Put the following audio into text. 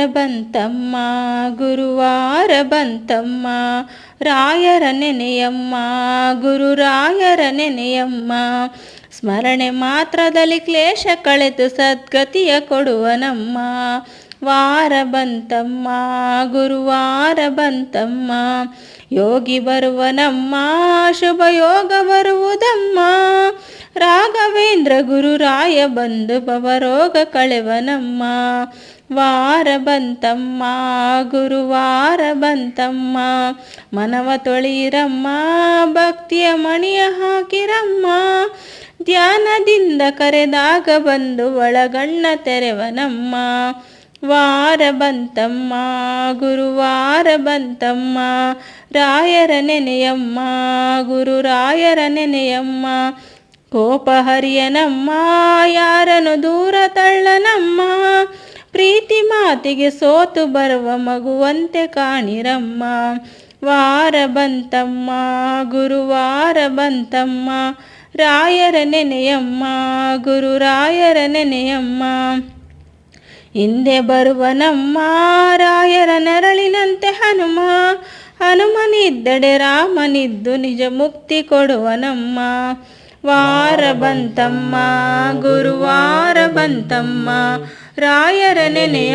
ಬಂತಮ್ಮ ಗುರುವಾರ ಬಂತಮ್ಮ, ರಾಯರ ನೆನೆಯಮ್ಮ ಗುರು ರಾಯರ ನೆನೆಯಮ್ಮ. ಸ್ಮರಣೆ ಮಾತ್ರದಲ್ಲಿ ಕ್ಲೇಶ ಕಳೆದು ಸದ್ಗತಿಯ ಕೊಡುವನಮ್ಮ. ವಾರ ಬಂತಮ್ಮ ಗುರುವಾರ ಬಂತಮ್ಮ, ಯೋಗಿ ಬರುವನಮ್ಮ ಶುಭ ಯೋಗ ಬರುವುದಮ್ಮ. ರಾಘವೇಂದ್ರ ಗುರುರಾಯ ಬಂದು ಭವರೋಗ ಕಳೆವನಮ್ಮ. ವಾರ ಬಂತಮ್ಮ ಗುರುವಾರ ಬಂತಮ್ಮ, ಮನವ ತೊಳೆಯಿರಮ್ಮ ಭಕ್ತಿಯ ಮಣಿಯ ಹಾಕಿರಮ್ಮ. ಧ್ಯಾನದಿಂದ ಕರೆದಾಗ ಬಂದು ಒಳಗಣ್ಣ ತೆರೆವನಮ್ಮ. ವಾರ ಬಂತಮ್ಮ ಗುರುವಾರ ಬಂತಮ್ಮ, ರಾಯರ ನೆನೆಯಮ್ಮ ಗುರು ರಾಯರ ನೆನೆಯಮ್ಮ. ಕೋಪ ಹರಿಯನಮ್ಮ ಯಾರನ್ನು ದೂರ ತಳ್ಳನಮ್ಮ, ಪ್ರೀತಿ ಮಾತಿಗೆ ಸೋತು ಬರುವ ಮಗುವಂತೆ ಕಾಣಿರಮ್ಮ. ವಾರ ಬಂತಮ್ಮ ಗುರುವಾರ ಬಂತಮ್ಮ, ರಾಯರ ನೆನೆಯಮ್ಮ ಗುರು ರಾಯರ ನೆನೆಯಮ್ಮ. ಹಿಂದೆ ಬರುವನಮ್ಮ ರಾಯರ ನೆರಳಿನಂತೆ ಹನುಮ, ಹನುಮನಿದ್ದಡೆ ರಾಮನಿದ್ದು ನಿಜ ಮುಕ್ತಿ ಕೊಡುವನಮ್ಮ. ವಾರ ಬಂತಮ್ಮ ಗುರುವಾರ ಬಂತಮ್ಮ, ರಾಯರ ನೆನೆಯ